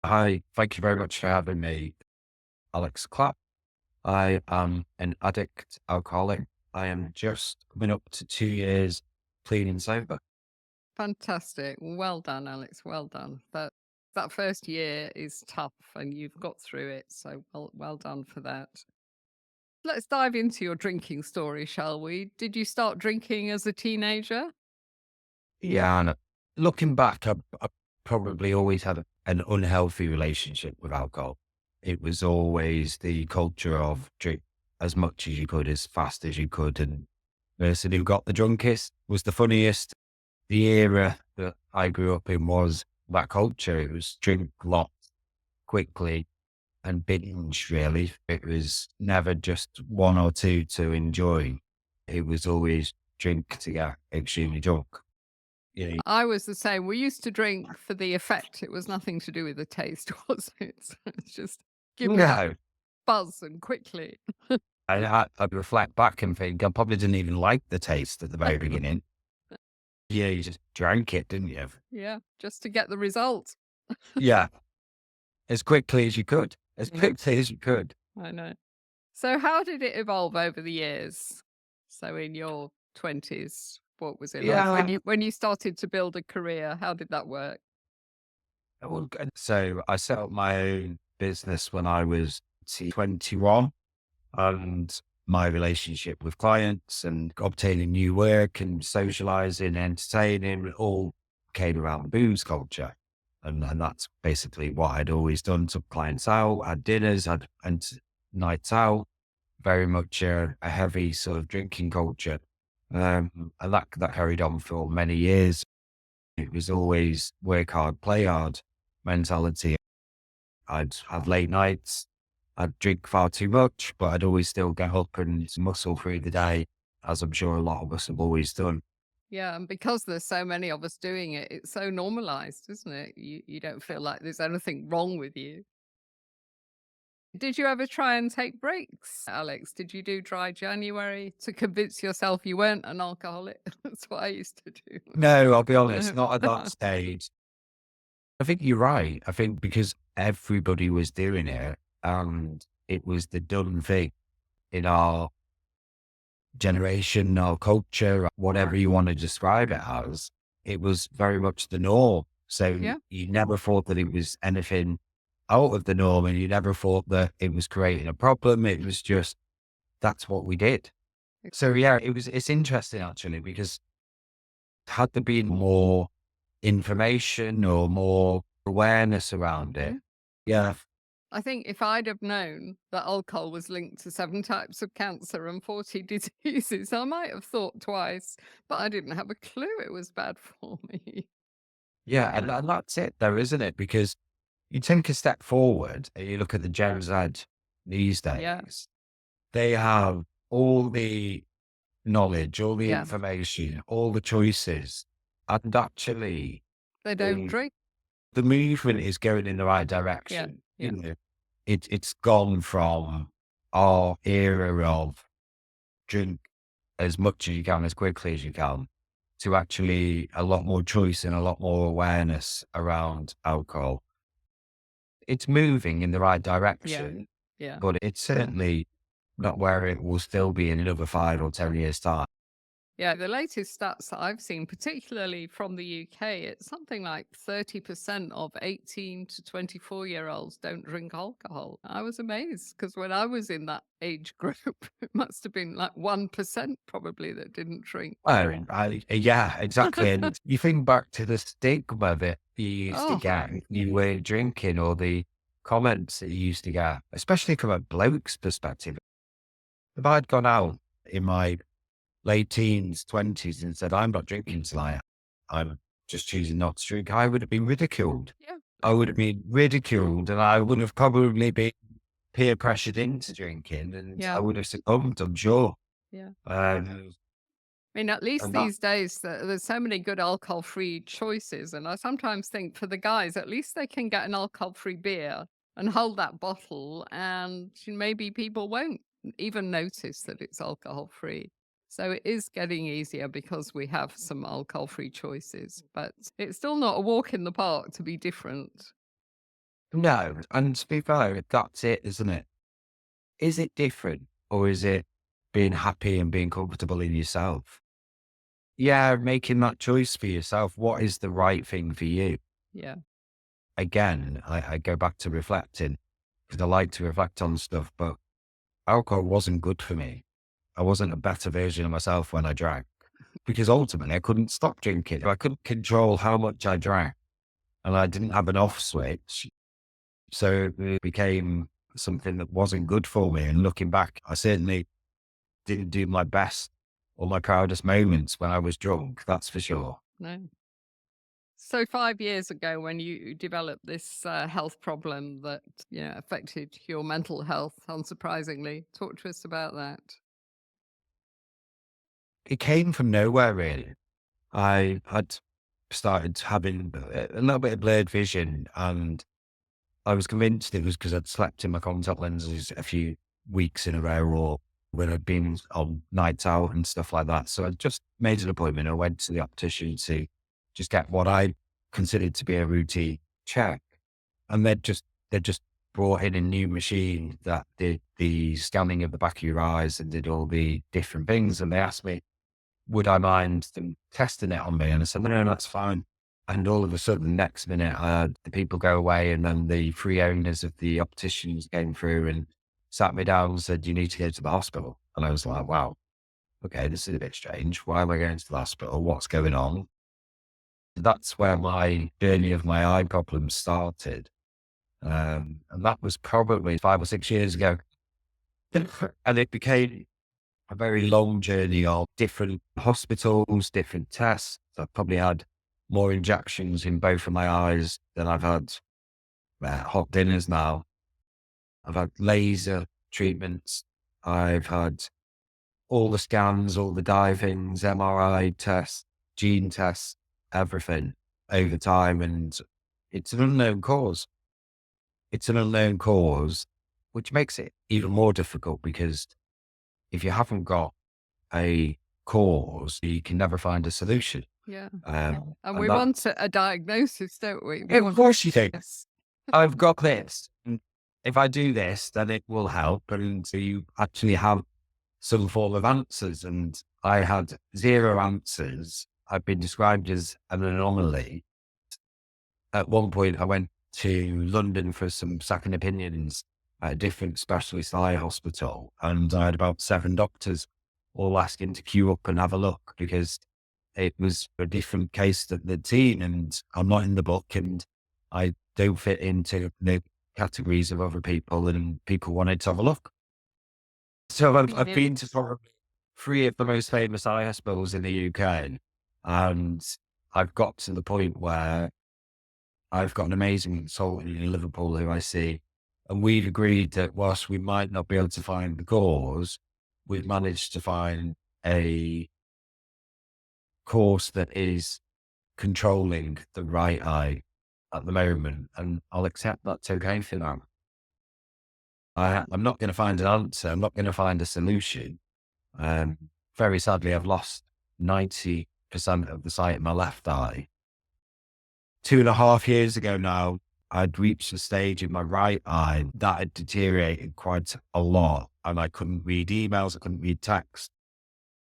Hi, thank you very much for having me, Alex Clapp. I am an addict alcoholic. I am just coming up to 2 years clean and sober. Fantastic. Well done, Alex. Well done. That first year is tough and you've got through it. So well done for that. Let's dive into your drinking story, shall we? Did you start drinking as a teenager? Yeah, and looking back, I probably always had an unhealthy relationship with alcohol. It was always the culture of drink as much as you could, as fast as you could, and the person who got the drunkest was the funniest. The era that I grew up in was that culture. It was drink lots quickly and binge, really. It was never just one or two to enjoy. It was always drink to get extremely drunk. You know, I was the same. We used to drink for the effect. It was nothing to do with the taste, was it? So it's just give me that no, buzz and quickly. I'd reflect back and think I probably didn't even like the taste at the very beginning. Yeah, you just drank it, didn't you? Yeah, just to get the result. Yeah, as quickly as you could, as Yeah, quickly as you could. I know. So how did it evolve over the years? So in your 20s, what was it like when Yeah. you started to build a career? How did that work? Well, so I set up my own business when I was 21, and my relationship with clients and obtaining new work and socializing, entertaining, all came around booze culture. And that's basically what I'd always done. Took clients out, had dinners, and nights out, very much a heavy sort of drinking culture. And that carried on for many years. It was always work hard, play hard mentality. I'd have late nights. I'd drink far too much, but I'd always still get up and muscle through the day, as I'm sure a lot of us have always done. Yeah, and because there's so many of us doing it, it's so normalized, isn't it? You don't feel like there's anything wrong with you. Did you ever try and take breaks, Alex? Did you do dry January to convince yourself you weren't an alcoholic? That's what I used to do. No, I'll be honest, No. not at that stage. I think you're right. I think because everybody was doing it and it was the done thing in our generation, our culture, whatever you want to describe it as, it was very much the norm. So Yeah. you never thought that it was anything out of the norm, and you never thought that it was creating a problem. It was just, that's what we did. So yeah, it's interesting actually, because had there been more information or more awareness around it, Yeah. yeah, I think if I'd have known that alcohol was linked to 7 types of cancer and 40 diseases, I might have thought twice, but I didn't have a clue it was bad for me. yeah, and that's it though, isn't it? Because you take a step forward and you look at the Gen Z these Yeah, days, they have all the knowledge, all the yeah. information, all the choices, and actually They don't the drink. the movement is going in the right Yeah, direction. You yeah. know, it's gone from our era of drink as much as you can, as quickly as you can, to actually a lot more choice and a lot more awareness around alcohol. It's moving in the right Yeah, direction, yeah. but it's certainly not where it will still be in another 5 or 10 years' time. Yeah, the latest stats that I've seen, particularly from the UK, it's something like 30% of 18 to 24-year-olds don't drink alcohol. I was amazed because when I was in that age group, it must have been like 1% probably that didn't drink. Oh, yeah, exactly. And you think back to the stigma that you used to Oh, get if you were drinking, or the comments that you used to get, especially from a bloke's perspective. If I'd gone out in my late teens, 20s and said, I'm not drinking tonight, I'm just choosing not to drink, I would have been ridiculed. yeah, I would have been ridiculed, and I would have probably been peer pressured into drinking, and I yeah, would have succumbed, I'm sure. yeah. Um, I mean, at least and that, these days, there's so many good alcohol-free choices, and I sometimes think for the guys, at least they can get an alcohol-free beer and hold that bottle, and maybe people won't even notice that it's alcohol-free. So it is getting easier because we have some alcohol-free choices, but it's still not a walk in the park to be different. No, and to be fair, that's it, isn't it? Is it different or is it being happy and being comfortable in yourself? Yeah, making that choice for yourself. What is the right thing for you? Yeah. Again, I go back to reflecting because I like to reflect on stuff, but alcohol wasn't good for me. I wasn't a better version of myself when I drank because ultimately I couldn't stop drinking. I couldn't control how much I drank and I didn't have an off switch. So it became something that wasn't good for me. And looking back, I certainly didn't do my best or my proudest moments when I was drunk. That's for sure. No. So 5 years ago, when you developed this health problem that affected your mental health, unsurprisingly, talk to us about that. It came from nowhere, really. I had started having a little bit of blurred vision, and I was convinced it was because I'd slept in my contact lenses a few weeks in a row or when I'd been on nights out and stuff like that. So I just made an appointment. I went to the optician to just get what I considered to be a routine check. And they just brought in a new machine that did the scanning of the back of your eyes and did all the different things. And they asked me, would I mind them testing it on me? And I said, no, that's fine. And all of a sudden, next minute, the people go away, and then the three owners of the opticians came through and sat me down and said, you need to go to the hospital. And I was like, wow, okay, this is a bit strange. Why am I going to the hospital? What's going on? That's where my journey of my eye problems started. And that was probably 5 or 6 years ago. And it became a very long journey of different hospitals, different tests. I've probably had more injections in both of my eyes than I've had hot dinners now. I've had laser treatments. I've had all the scans, all the divings, MRI tests, gene tests, everything over time. And it's an unknown cause. It's an unknown cause, which makes it even more difficult because if you haven't got a cause, you can never find a solution. Yeah. And And we that, want a diagnosis, don't we? We of want course you do. yes. I've got this. And if I do this, then it will help. And so you actually have some form of answers. And I had zero answers. I've been described as an anomaly. At one point, I went to London for some second opinions at a different specialist eye hospital. And I had about 7 doctors all asking to queue up and have a look because it was a different case that they'd seen. And I'm not in the book and I don't fit into the categories of other people, and people wanted to have a look. So I've been to probably 3 of the most famous eye hospitals in the UK. And I've got to the point where I've got an amazing consultant in Liverpool who I see, and we've agreed that whilst we might not be able to find the cause, we've managed to find a course that is controlling the right eye at the moment, and I'll accept that's okay for now. I'm not going to find an answer. I'm not going to find a solution. Very sadly, I've lost 90% of the sight in my left eye. 2.5 years ago now, I'd reached a stage in my right eye that had deteriorated quite a lot, and I couldn't read emails, I couldn't read text.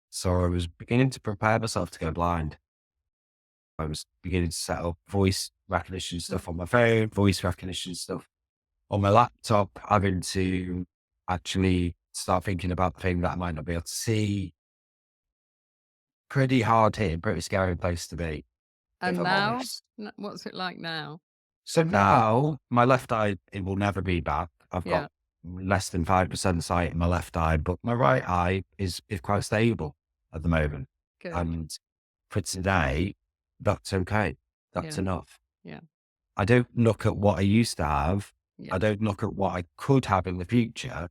So I was beginning to prepare myself to go blind. I was beginning to set up voice recognition stuff on my phone, voice recognition stuff on my laptop, having to actually start thinking about the thing that I might not be able to see. Pretty hard hitting, pretty scary place to be, if And I'm now, honest. what's it like now? So now my left eye, it will never be back. I've Yeah, got less than 5% sight in my left eye, but my right eye is quite stable at the moment. good. And for today, that's okay. That's Yeah, enough. yeah, I don't look at what I used to have. yeah, I don't look at what I could have in the future.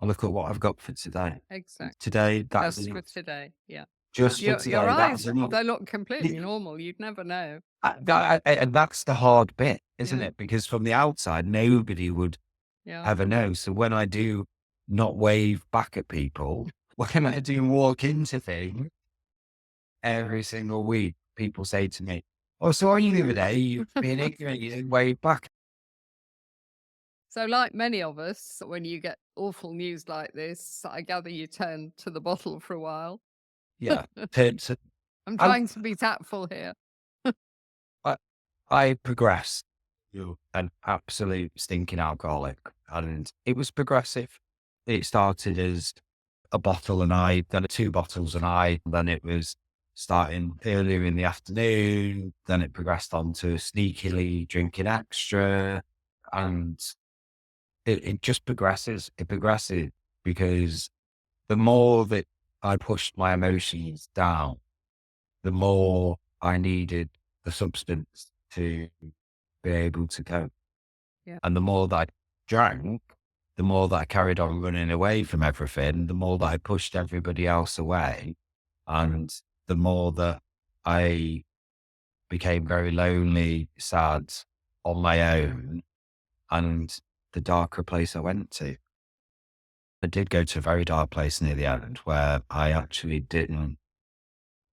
I look at what I've got for today. exactly. Today, that's Just for enough. today. Yeah. Just for Your today, that's eyes, enough. they look completely normal. You'd never know. And that's the hard bit, isn't Yeah, it? Because from the outside, nobody would yeah. ever know. So when I do not wave back at people, when I do walk into things every single week, people say to me, oh, so are you the other day? You've been ignorant, you didn't wave back. So, like many of us, when you get awful news like this, I gather you turn to the bottle for a while. Yeah. To, I'm I, trying to be tactful here. I, I progressed to an absolute stinking alcoholic, and it was progressive. It started as a bottle a night, then 2 bottles a night, then it was starting earlier in the afternoon, then it progressed on to sneakily drinking extra, and it just progresses. It progresses because the more that I pushed my emotions down, the more I needed the substance to be able to cope. Yeah. And the more that I drank, the more that I carried on running away from everything, the more that I pushed everybody else away, and the more that I became very lonely, sad on my own, and the darker place I went to. I did go to a very dark place near the end where I actually didn't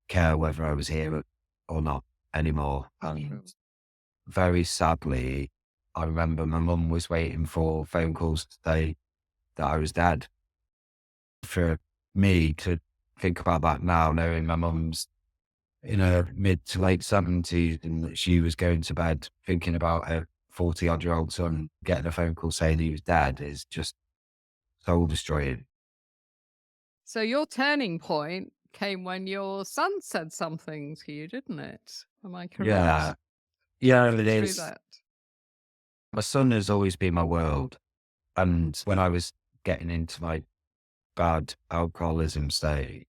care whether I was here or not anymore. True. And very sadly, I remember my mum was waiting for phone calls to say that I was dead. For me to think about that now, knowing my mum's in her mid to late 70s and that she was going to bed thinking about her 40-odd-year-old son getting a phone call saying he was dead, is just soul destroying. So, your turning point came when your son said something to you, didn't it? Am I Yeah. correct? Yeah, Talk it us through is. that. My son has always been my world. And when I was getting into my bad alcoholism state,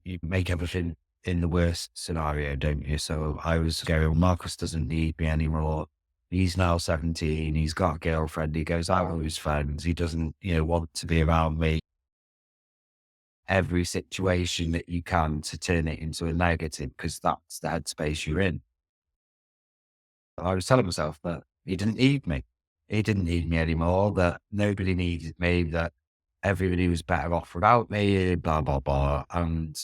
you make everything in the worst scenario, don't you? So I was going, Marcus doesn't need me anymore. He's now 17. He's got a girlfriend. He goes out with his friends. He doesn't, want to be around me. Every situation that you can to turn it into a negative, because that's the headspace you're in. I was telling myself that he didn't need me. He didn't need me anymore, that nobody needed me, that everybody was better off without me, blah, blah, blah. And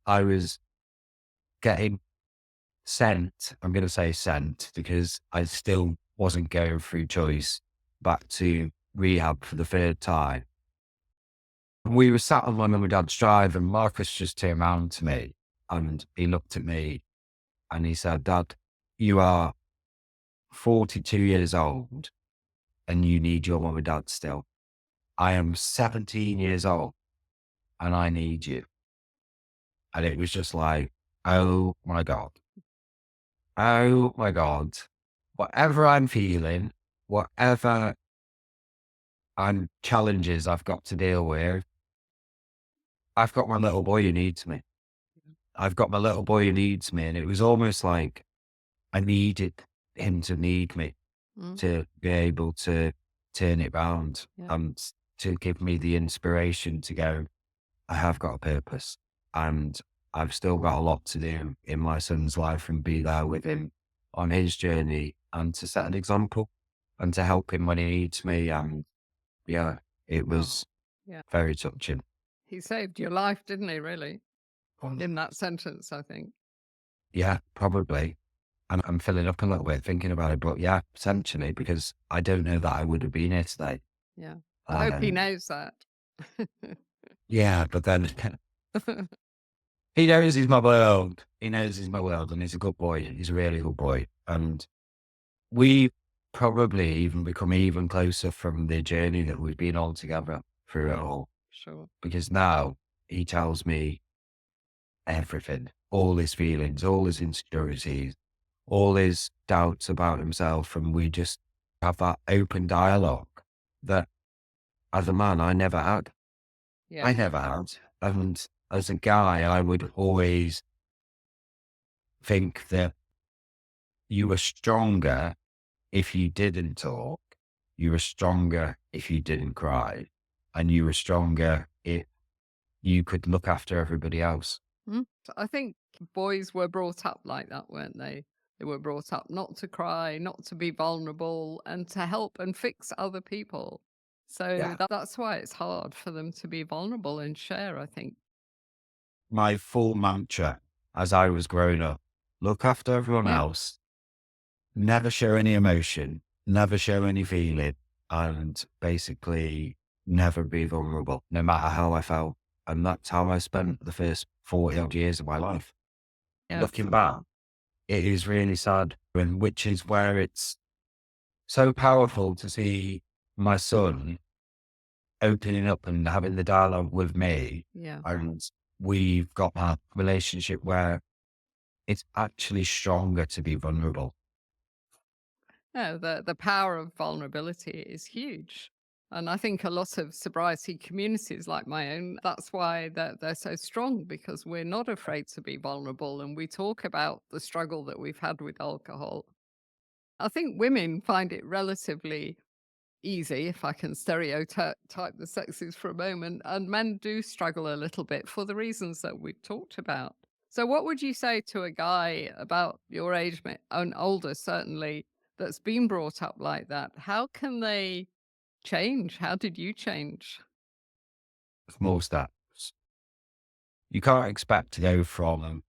I was getting sent, I'm going to say sent, because I still wasn't going through choice, back to rehab for the 3rd time. We were sat on my mum and dad's drive, and Marcus just turned around to me and he looked at me and he said, "Dad, you are 42 years old and you need your mum and dad still. I am 17 years old and I need you." And it was just like, oh my God. Oh my God. Whatever I'm feeling, whatever challenges I've got to deal with, I've got my little boy who needs me. I've got my little boy who needs me. And it was almost like I needed him to need me Mm, to be able to turn it round yeah. and to give me the inspiration to go, I have got a purpose and I've still got a lot to do in my son's life, and be there with him on his journey and to set an example and to help him when he needs me. And yeah, it Oh, was yeah. very touching. He saved your life, didn't he, really? In that sentence, I think. Yeah, probably. And I'm filling up a little bit thinking about it, but yeah, essentially, because I don't know that I would have been here today. Yeah. I hope he Um, knows that. yeah, but then he knows he's my world. He knows he's my world, and he's a good boy. He's a really good boy. And we probably even become even closer from the journey that we've been on together through it all. Sure. Because now he tells me everything, all his feelings, all his insecurities, all his doubts about himself. And we just have that open dialogue that as a man, I never had. Yeah. I never had. And as a guy, I would always think that you were stronger if you didn't talk, you were stronger if you didn't cry, and you were stronger if you could look after everybody else. So I think boys were brought up like that, weren't they? They were brought up not to cry, not to be vulnerable, and to help and fix other people. So Yeah. that's why it's hard for them to be vulnerable and share, I think. My full mantra as I was growing up, look after everyone Yeah. else, never show any emotion, never show any feeling, and basically never be vulnerable, no matter how I felt. And that's how I spent the first 40 odd years of my life. Yeah. Looking back, it is really sad, and which is where it's so powerful to see my son opening up and having the dialogue with me. Yeah. And we've got that relationship where it's actually stronger to be vulnerable. No, the power of vulnerability is huge. And I think a lot of sobriety communities like my own, that's why they're so strong, because we're not afraid to be vulnerable and we talk about the struggle that we've had with alcohol. I think women find it relatively easy, if I can stereotype the sexes for a moment, and men do struggle a little bit for the reasons that we've talked about. So, what would you say to a guy about your age and older, certainly, that's been brought up like that? How can they change? How did you change? Small steps. You can't expect to go from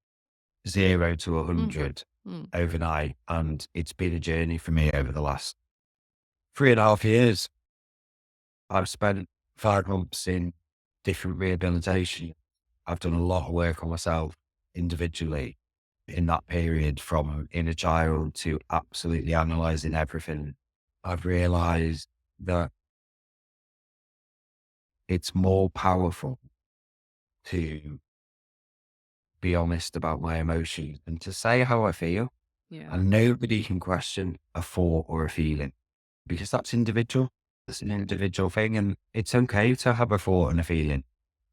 0 to Mm, 100 mm, overnight. And it's been a journey for me over the last 3.5 years. I've spent 5 months in different rehabilitation. I've done a lot of work on myself individually in that period, from inner child to absolutely analyzing everything. I've realized that it's more powerful to be honest about my emotions and to say how I feel. yeah, And nobody can question a thought or a feeling, because that's individual. It's an individual thing. And it's okay to have a thought and a feeling.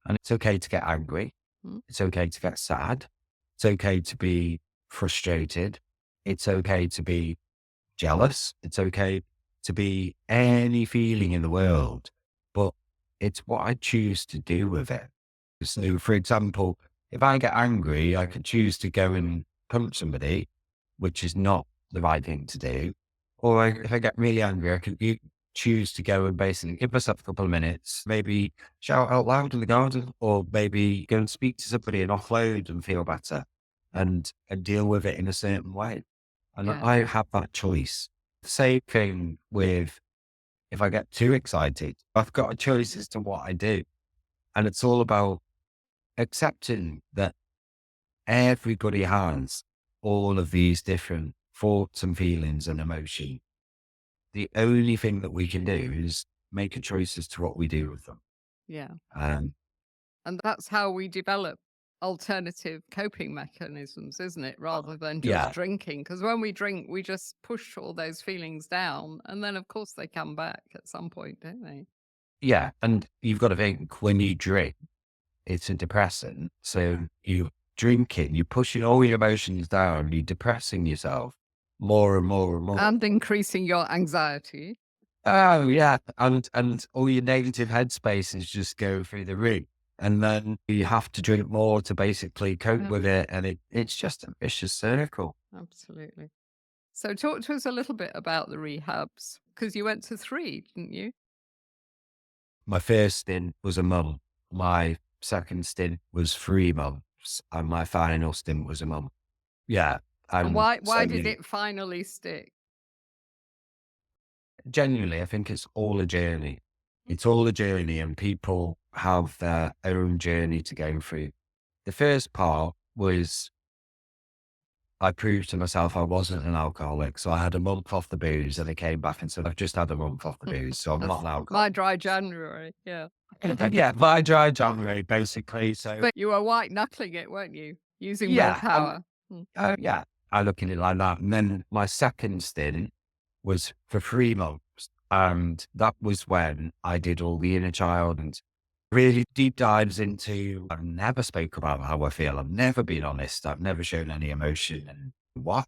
And it's okay to get angry. mm, It's okay to get sad. It's okay to be frustrated. It's okay to be jealous. It's okay to be any feeling in the world, but it's what I choose to do with it. So, for example, if I get angry, I could choose to go and punch somebody, which is not the right thing to do. Or if I get really angry, I could choose to go and basically give myself a couple of minutes, maybe shout out loud in the garden, or maybe go and speak to somebody and offload and feel better and deal with it in a certain way. And yeah, I have that choice. Same thing with if I get too excited, I've got a choice as to what I do. And it's all about accepting that everybody has all of these different thoughts and feelings and emotions. The only thing that we can do is make a choice as to what we do with them. yeah. Um, And that's how we develop alternative coping mechanisms, isn't it? Rather than just yeah, drinking. Because when we drink, we just push all those feelings down. And then, of course, they come back at some point, don't they? yeah. And you've got to think, when you drink, it's a depressant. So you drink it, you're pushing all your emotions down, you're depressing yourself more and more and more. And increasing your anxiety. Oh yeah. And all your negative headspaces just go through the roof. And then you have to drink more to basically cope Yeah, with it. And it's just a vicious circle. absolutely. So, talk to us a little bit about the rehabs, because you went to three, didn't you? My first stint was a month. My second stint was 3 months. And my final stint was a month. Yeah. And And why so did it finally stick? genuinely, I think it's all a journey. It's all a journey, and people have their own journey to go through. The first part was I proved to myself I wasn't an alcoholic. So I had a month off the booze, and I came back and said, I've just had a month off the booze. So I'm not That's an my alcoholic. dry January. Yeah. Yeah, by dry January, basically. So But you were white knuckling it, weren't you? Using yeah, willpower. Mm. yeah, I look at it like that. And then my second stint was for 3 months. And that was when I did all the inner child and really deep dives into, I've never spoke about how I feel. I've never been honest. I've never shown any emotion, and what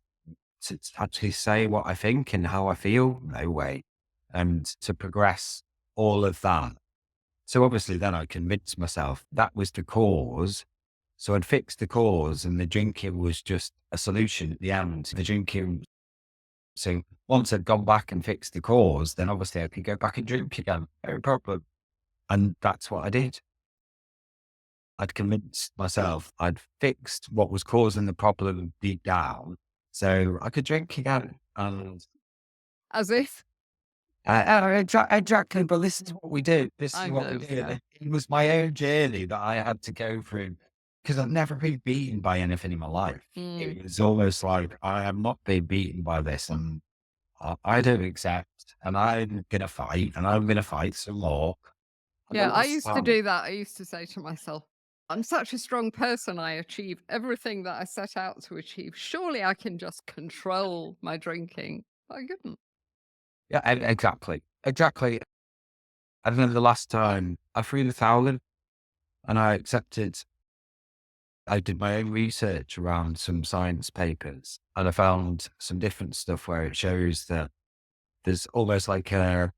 to actually say what I think and how I feel. No way. And to progress all of that. So obviously then I convinced myself that was the cause. So I'd fixed the cause, and the drinking was just a solution at the end. The drinking. So once I'd gone back and fixed the cause, then obviously I could go back and drink again. No problem. And that's what I did. I'd convinced myself I'd fixed what was causing the problem deep down, so I could drink again. And As if Exactly, but this is what we do. This is I what we know, do. yeah. It was my own journey that I had to go through because I've never been beaten by anything in my life. Mm. It was almost like I am not being beaten by this, and I don't accept, and I'm gonna fight, and I'm gonna fight some more. And Yeah, then I that's used to fine. do that. I used to say to myself, I'm such a strong person. I achieve everything that I set out to achieve. Surely I can just control my drinking. I couldn't. Yeah, exactly, exactly. I remember the last time I threw the towel in, and I accepted. I did my own research around some science papers, and I found some different stuff where it shows that there's almost like a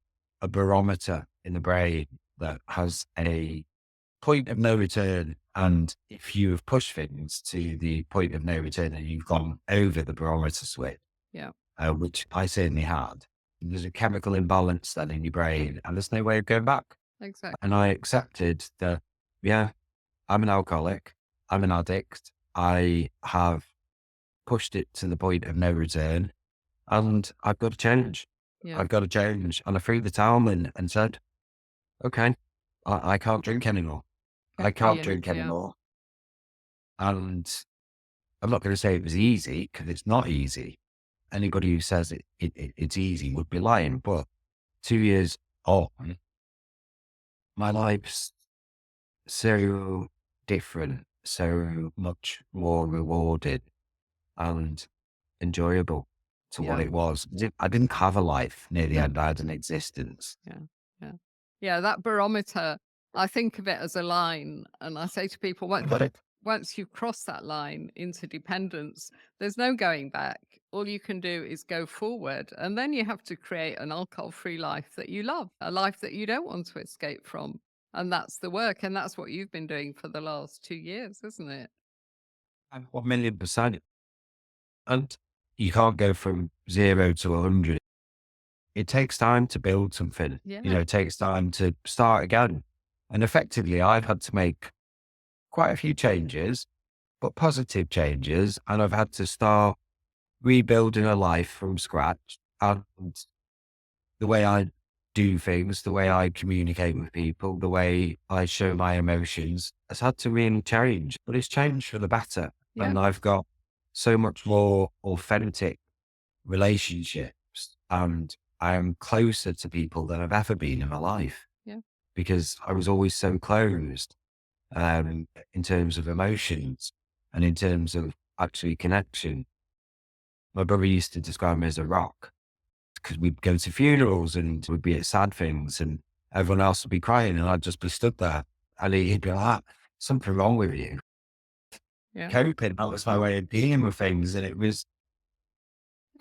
barometer in the brain that has a point of no return. And if you have pushed things to the point of no return and you've gone over the barometer switch, Yeah, which I certainly had, there's a chemical imbalance then in your brain and there's no way of going back. And exactly. I accepted that, yeah, I'm an alcoholic. I'm an addict. I have pushed it to the point of no return and I've got to change. Yeah. I've got to change. And I threw the towel in and said, okay, I can't drink anymore. I can't Brilliant. drink Yeah. anymore. And I'm not going to say it was easy because it's not easy. Anybody who says it's easy would be lying. But 2 years on, my life's so different, so much more rewarded and enjoyable to what Yeah. it was. I didn't have a life near the No. end. I had an existence. Yeah. Yeah. Yeah. That barometer, I think of it as a line. And I say to people, Got it. once you cross that line into dependence, there's no going back. All you can do is go forward. And then you have to create an alcohol free life that you love, a life that you don't want to escape from. And that's the work. And that's what you've been doing for the last 2 years, isn't it? I'm 1,000,000%. And you can't go from 0 to 100. It takes time to build something. Yeah. It takes time to start again. And effectively, I've had to make quite a few changes, but positive changes. And I've had to start rebuilding a life from scratch. And the way I do things, the way I communicate with people, the way I show my emotions has had to really change, but it's changed for the better. Yeah. And I've got so much more authentic relationships and I am closer to people than I've ever been in my life Yeah. because I was always so closed in terms of emotions and in terms of actually connection. My brother used to describe me as a rock because we'd go to funerals and we'd be at sad things and everyone else would be crying and I'd just be stood there and he'd be like, something wrong with you. Yeah. Coping, that was my way of dealing with things and it was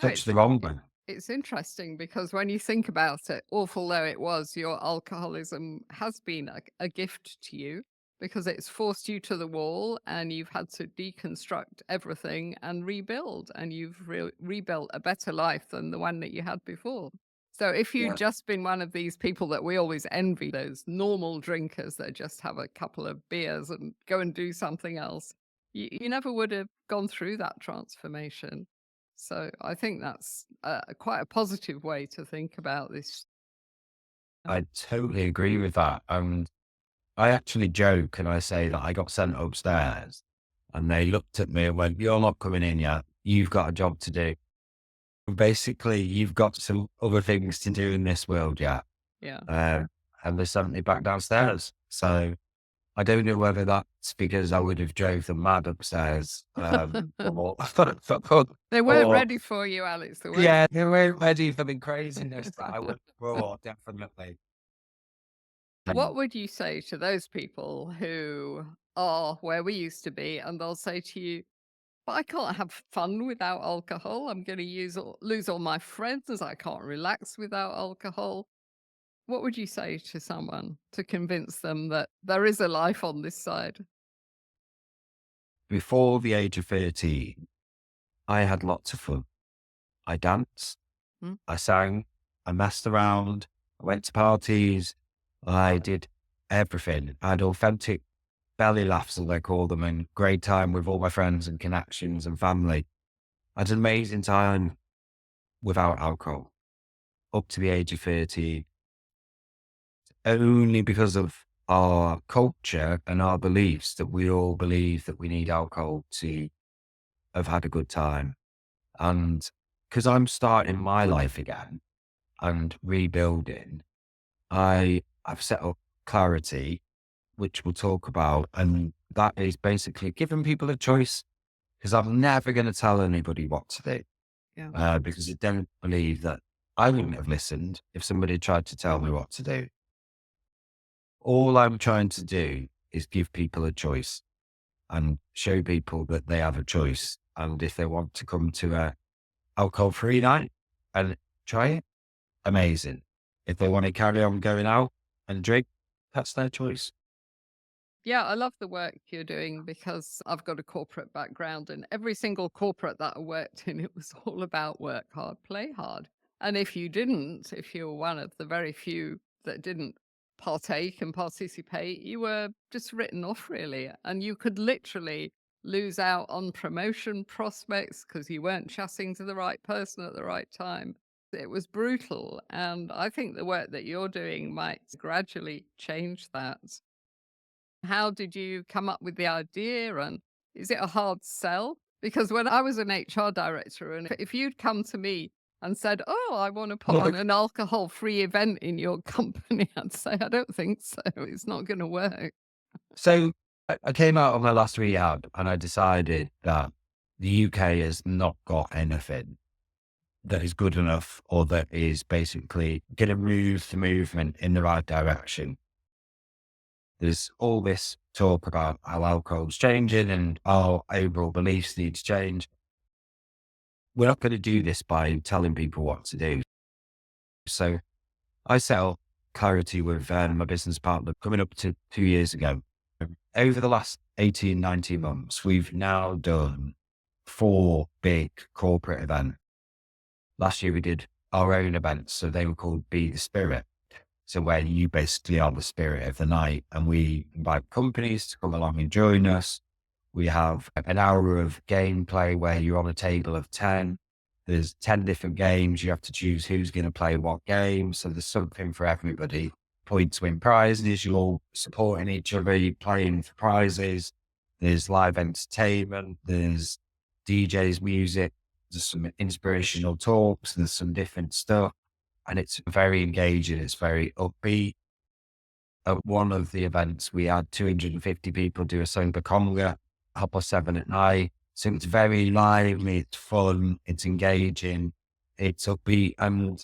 No, such the wrong one. it's interesting because when you think about it, awful though it was, your alcoholism has been a gift to you because it's forced you to the wall and you've had to deconstruct everything and rebuild, and you've rebuilt a better life than the one that you had before. So if you'd Yeah. just been one of these people that we always envy, those normal drinkers that just have a couple of beers and go and do something else, you never would have gone through that transformation. So I think that's quite a positive way to think about this. I totally agree with that. I actually joke and I say that I got sent upstairs and they looked at me and went, you're not coming in yet. You've got a job to do. Basically, you've got some other things to do in this world yet. Yeah. And they sent me back downstairs. So I don't know whether that's because I would have drove them mad upstairs. Or, They weren't or ready for you, Alex. They weren't. yeah, they weren't ready for the craziness that I would brought, definitely. What would you say to those people who are where we used to be and they'll say to you, but I can't have fun without alcohol. I'm going to lose all my friends. I can't relax without alcohol. What would you say to someone to convince them that there is a life on this side? Before the age of 13, I had lots of fun. I danced, Mm. I sang, I messed around, I went to parties, I did everything. I had authentic belly laughs, as I call them, and great time with all my friends and connections and family. I had an amazing time without alcohol. up to the age of 30, only because of our culture and our beliefs that we all believe that we need alcohol to have had a good time. And because I'm starting my life again and rebuilding, I've set up Clarity, which we'll talk about. And that is basically giving people a choice, because I'm never going to tell anybody what to do, Yeah. because I don't believe that I wouldn't have listened if somebody tried to tell me what to do. All I'm trying to do is give people a choice and show people that they have a choice. And if they want to come to a alcohol-free night and try it, amazing. If they want to carry on going out and drink, that's their choice. Yeah, I love the work you're doing because I've got a corporate background, and every single corporate that I worked in, it was all about work hard, play hard. And if you didn't, if you were one of the very few that didn't partake and participate, you were just written off really. And you could literally lose out on promotion prospects because you weren't chatting to the right person at the right time. It was brutal. And I think the work that you're doing might gradually change that. How did you come up with the idea, and is it a hard sell? Because when I was an HR director, and if you'd come to me and said, "Oh, I want to put on Look, an alcohol-free event in your company," I'd say, "I don't think so. It's not going to work." so I came out of my last rehab and I decided that the UK has not got anything that is good enough or that is basically going to move the movement in the right direction. There's all this talk about how alcohol's changing and our overall beliefs need to change. We're not going to do this by telling people what to do. So I set up Clarity with my business partner coming up to 2 years ago. Over the last 18, 19 months, we've now done 4 big corporate events. Last year we did our own events, so they were called Be the Spirit. So where you basically are the spirit of the night, and we invite companies to come along and join us. We have an hour of gameplay where you're on a table of 10. There's 10 different games. You have to choose who's going to play what game. So there's something for everybody. Points win prizes. You're all supporting each other. You're playing for prizes. There's live entertainment. There's DJs, music. There's some inspirational talks. There's some different stuff. And it's very engaging. It's very upbeat. At one of the events, we had 250 people do a sober conga, 7:30 at night. So it's very lively, it's fun, it's engaging, it's upbeat. And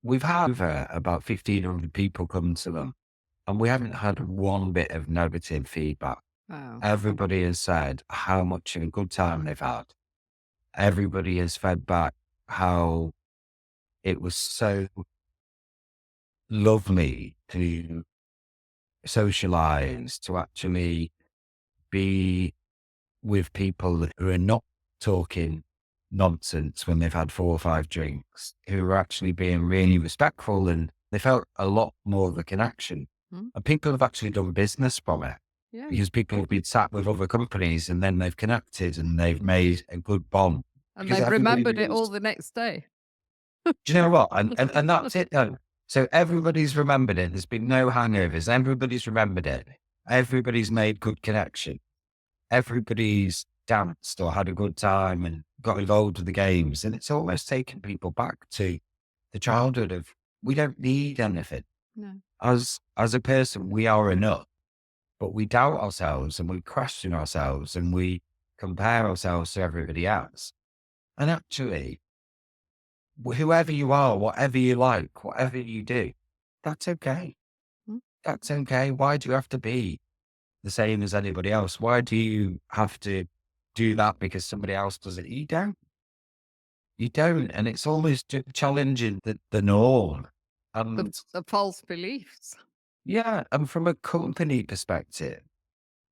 we've had about 1,500 people come to them, and we haven't had one bit of negative feedback. Wow. Everybody has said how much of a good time they've had. Everybody has fed back how it was so lovely to socialize, to actually be with people who are not talking nonsense when they've had 4 or 5 drinks, who are actually being really respectful, and they felt a lot more of a connection. Mm, And people have actually done business from it, yeah. because people have been sat with other companies and then they've connected and they've made a good bond. And Because they've everybody remembered it all knows, the next day. do you know what? And that's it though. So everybody's remembered it. There's been no hangovers. Everybody's remembered it. Everybody's made good connection. Everybody's danced or had a good time and got involved with the games. And it's almost taken people back to the childhood of, we don't need anything. No. As a person, we are enough, but we doubt ourselves and we question ourselves and we compare ourselves to everybody else. And actually, whoever you are, whatever you like, whatever you do, that's okay. Mm. That's okay. Why do you have to be the same as anybody else? Why do you have to do that because somebody else does it? You don't. You don't. And it's almost challenging the norm. And The false beliefs. yeah, and from a company perspective,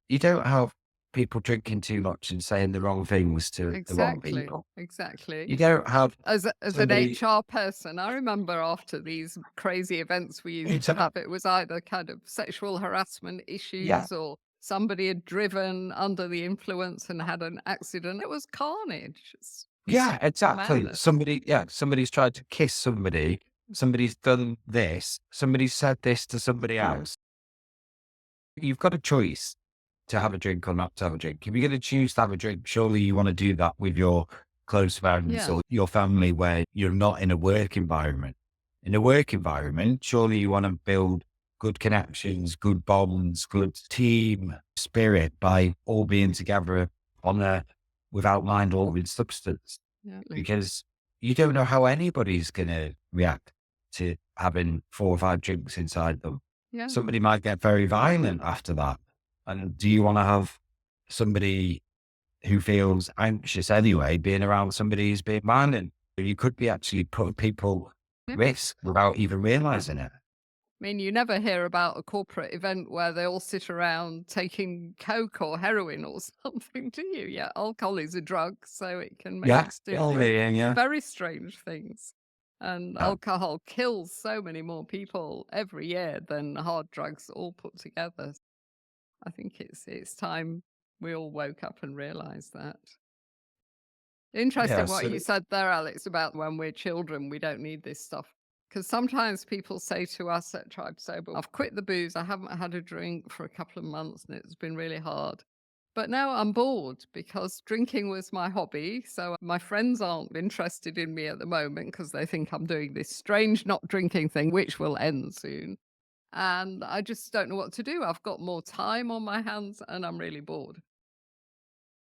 you don't have people drinking too much and saying the wrong things to the wrong Exactly. people. Exactly. You don't have As an somebody. HR person, I remember after these crazy events we used to have, it was either kind of sexual harassment Yeah, issues or somebody had driven under the influence and had an accident. It was carnage. It's yeah, exactly. madness. Somebody's tried to kiss somebody somebody's done this, somebody said this to somebody else. You've got a choice to have a drink or not to have a drink. If you're going to choose to have a drink, surely you want to do that with your close friends Yeah. or your family where you're not in a work environment. In a work environment, surely you want to build good connections, good bonds, good team spirit by all being together on a without mind altering substance, Yeah. because you don't know how anybody's going to react to having 4 or 5 drinks inside them. Yeah. Somebody might get very violent after that. And do you want to have somebody who feels anxious anyway being around somebody who's being violent? You could be actually putting people at risk without even realizing it. I mean, you never hear about a corporate event where they all sit around taking coke or heroin or something, do you? Yeah, alcohol is a drug, so it can make Yeah. us Oh, do yeah. very strange things. And Yeah. alcohol kills so many more people every year than hard drugs all put together. I think it's time we all woke up and realized that. Interesting Yeah. what So, you said there, Alex, about when we're children, we don't need this stuff. Because sometimes people say to us at Tribe Sober, I've quit the booze, I haven't had a drink for a couple of months and it's been really hard. But now I'm bored because drinking was my hobby. So my friends aren't interested in me at the moment because they think I'm doing this strange not drinking thing, which will end soon. And I just don't know what to do. I've got more time on my hands and I'm really bored.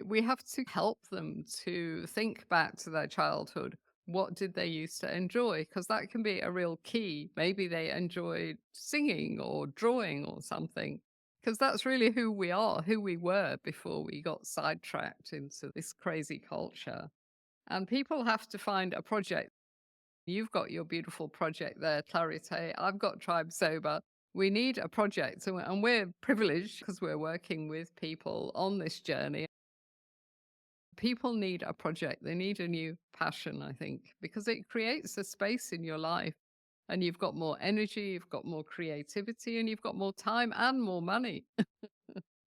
We have to help them to think back to their childhood. What did they used to enjoy? Because that can be a real key. Maybe they enjoyed singing or drawing or something. Because that's really who we are, who we were before we got sidetracked into this crazy culture. And people have to find a project. You've got your beautiful project there, Clarite. I've got Tribe Sober. We need a project. And we're privileged because we're working with people on this journey. People need a project. They need a new passion, I think, because it creates a space in your life and you've got more energy, you've got more creativity, and you've got more time and more money.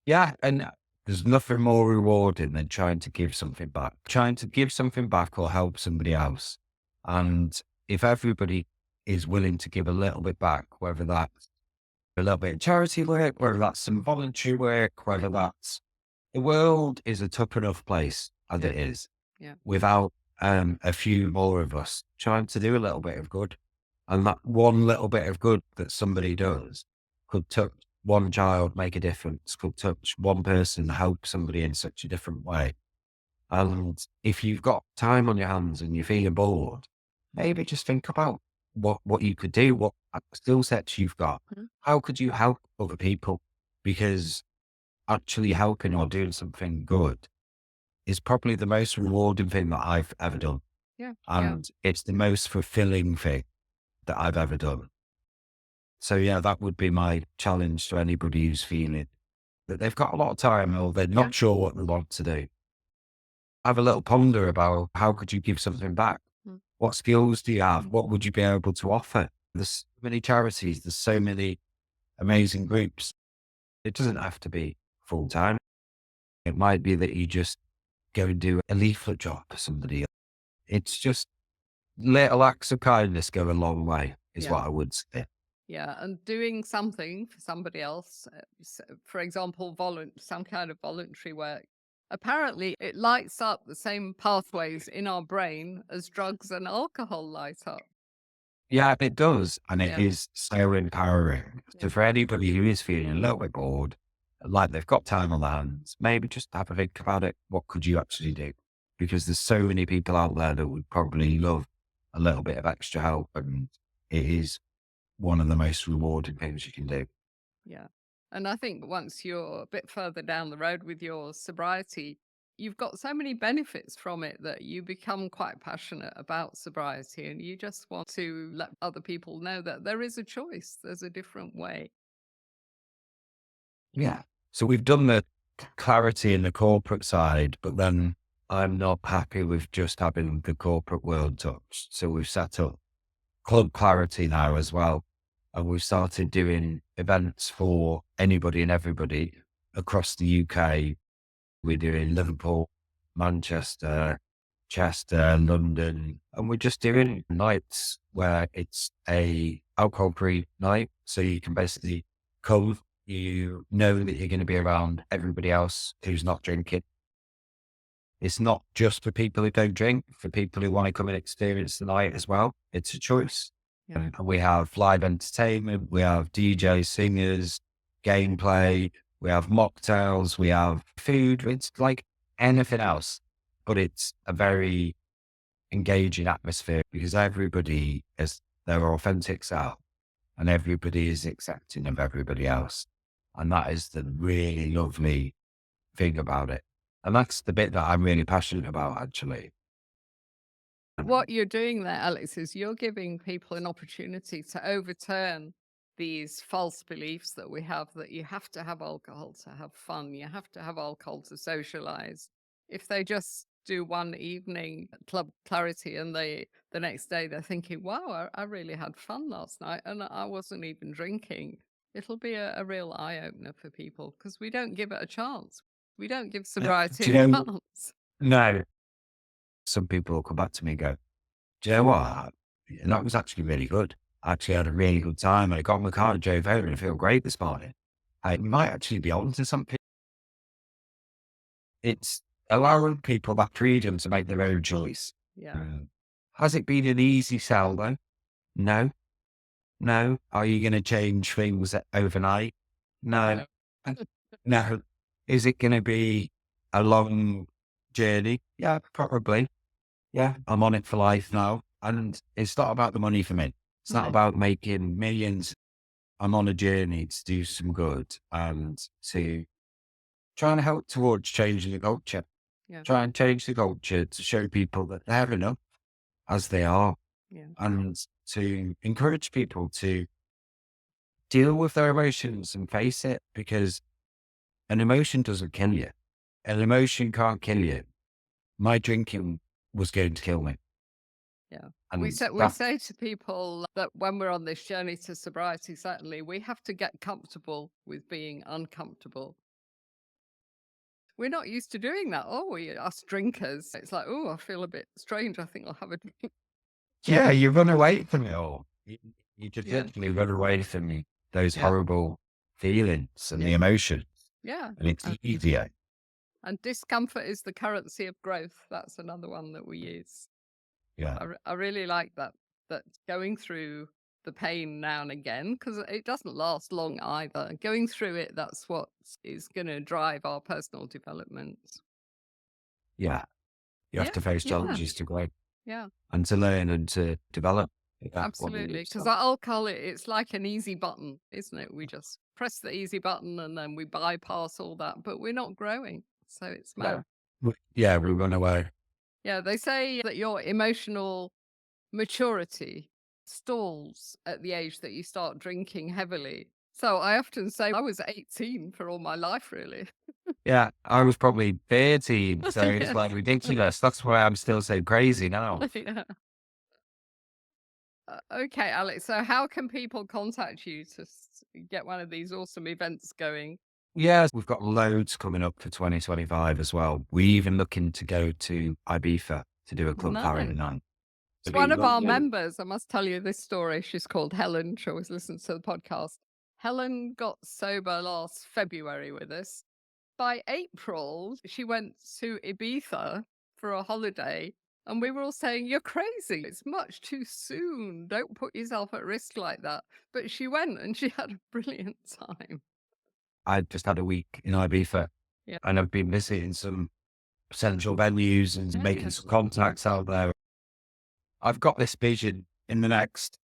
yeah. And there's nothing more rewarding than trying to give something back, trying to give something back or help somebody else. And if everybody is willing to give a little bit back, whether that's a little bit of charity work, whether that's some voluntary work, whether that's the world is a tough enough place as it is Yeah. without a few more of us trying to do a little bit of good. And that one little bit of good that somebody does could touch one child, make a difference, could touch one person, help somebody in such a different way. And if you've got time on your hands and you're feeling bored, maybe just think about what you could do, what skill sets you've got. Mhm. How could you help other people? Because actually helping or doing something good is probably the most rewarding thing that I've ever done. Yeah. And it's the most fulfilling thing that I've ever done. So yeah, that would be my challenge to anybody who's feeling that they've got a lot of time or they're not sure what they want to do. Have a little ponder about how could you give something back? Mm. What skills do you have? What would you be able to offer? There's so many charities, there's so many amazing groups. It doesn't have to be full time. It might be that you just go and do a leaflet drop for somebody. It's just little acts of kindness go a long way, is Yeah. what I would say. Yeah, and doing something for somebody else, for example, some kind of voluntary work. Apparently, it lights up the same pathways in our brain as drugs and alcohol light up. Yeah, it does. And it Yeah. is so empowering. So Yeah. for anybody who is feeling a little bit bored, like they've got time on their hands, maybe just have a think about it. What could you actually do? Because there's so many people out there that would probably love a little bit of extra help. And it is one of the most rewarding things you can do. Yeah. And I think once you're a bit further down the road with your sobriety, you've got so many benefits from it that you become quite passionate about sobriety and you just want to let other people know that there is a choice, there's a different way. Yeah. So we've done the clarity in the corporate side, but then I'm not happy with just having the corporate world touch. So we've set up Club Clarity now as well. And we've started doing events for anybody and everybody across the UK. We're doing Liverpool, Manchester, Chester, London, and we're just doing nights where it's a alcohol-free night. So you can basically come, you know that you're going to be around everybody else who's not drinking. It's not just for people who don't drink, for people who want to come and experience the night as well. It's a choice. Yeah. And we have live entertainment, we have DJ singers, gameplay, we have mocktails, we have food. It's like anything else, but it's a very engaging atmosphere because everybody is their authentic self and everybody is accepting of everybody else. And that is the really lovely thing about it. And that's the bit that I'm really passionate about, actually. What you're doing there, Alex, is you're giving people an opportunity to overturn these false beliefs that we have, that you have to have alcohol to have fun, you have to have alcohol to socialize. If they just do one evening at Club Clarity and the next day they're thinking, wow, I really had fun last night and I wasn't even drinking, it'll be a real eye-opener for people because we don't give it a chance. We don't give sobriety Do you a know, chance. no, some people will come back to me and go, do you know what? And that was actually really good. I actually had a really good time. I got in my car and drove home and I feel great this morning. I might actually be on to something. It's allowing people that freedom to make their own choice. Yeah. Has it been an easy sell though? No. No. Are you going to change things overnight? No. No. Is it going to be a long journey? Yeah, probably. Yeah, I'm on it for life now. And it's not about the money for me. It's not No. about making millions. I'm on a journey to do some good and to try and help towards changing the culture. Yeah. Try and change the culture to show people that they're enough as they are. Yeah. And to encourage people to deal with their emotions and face it, because an emotion doesn't kill you. An emotion can't kill you. My drinking was going to kill me. Yeah. And We say to people that when we're on this journey to sobriety, certainly we have to get comfortable with being uncomfortable. We're not used to doing that, are we? Us drinkers. It's like, oh, I feel a bit strange. I think I'll have a drink. yeah, you run away from it all. You just Yeah. literally run away from those Yeah. horrible feelings and the Yeah. emotion. Yeah. And it's easier. And discomfort is the currency of growth. That's another one that we use. Yeah. I really like that going through the pain now and again, because it doesn't last long either. Going through it, that's what is going to drive our personal development. Yeah. You have to face challenges to grow. Yeah. And to learn and to develop. Absolutely. Because alcohol, it's like an easy button, isn't it? We just press the easy button and then we bypass all that, but we're not growing. So it's mad. Yeah, we run away. Yeah, they say that your emotional maturity stalls at the age that you start drinking heavily. So I often say I was 18 for all my life, really. Yeah, I was probably 13, so it's Yeah. like ridiculous. That's why I'm still so crazy now. Yeah. Okay, Alex. So how can people contact you to get one of these awesome events going? Yeah, we've got loads coming up for 2025 as well. We're even looking to go to Ibiza to do a Club Clarity night. It's one of our members. I must tell you this story. She's called Helen. She always listens to the podcast. Helen got sober last February with us. By April, she went to Ibiza for a holiday. And we were all saying, you're crazy. It's much too soon. Don't put yourself at risk like that. But she went and she had a brilliant time. I just had a week in Ibiza and I've been visiting some potential venues and making some contacts out there. I've got this vision in the next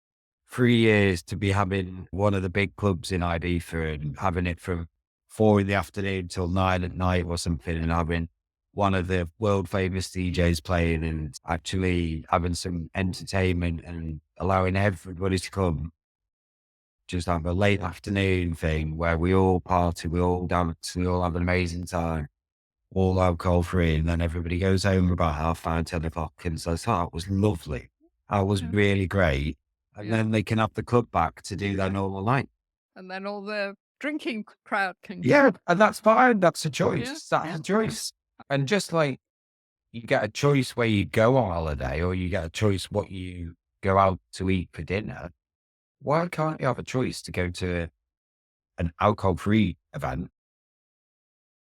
3 years to be having one of the big clubs in Ibiza and having it from 4 in the afternoon till 9 at night or something, and having one of the world famous DJs playing and actually having some entertainment and allowing everybody to come. Just have a late afternoon thing where we all party, we all dance, we all have an amazing time, all alcohol free, and then everybody goes home about 5:30, 10 o'clock and says, oh, it was lovely. That was really great. And then they can have the club back to do their normal night. And then all the drinking crowd can Yeah, and that's fine. That's a choice. Yeah. That's a choice. And just like you get a choice where you go on holiday, or you get a choice what you go out to eat for dinner. Why can't you have a choice to go to an alcohol-free event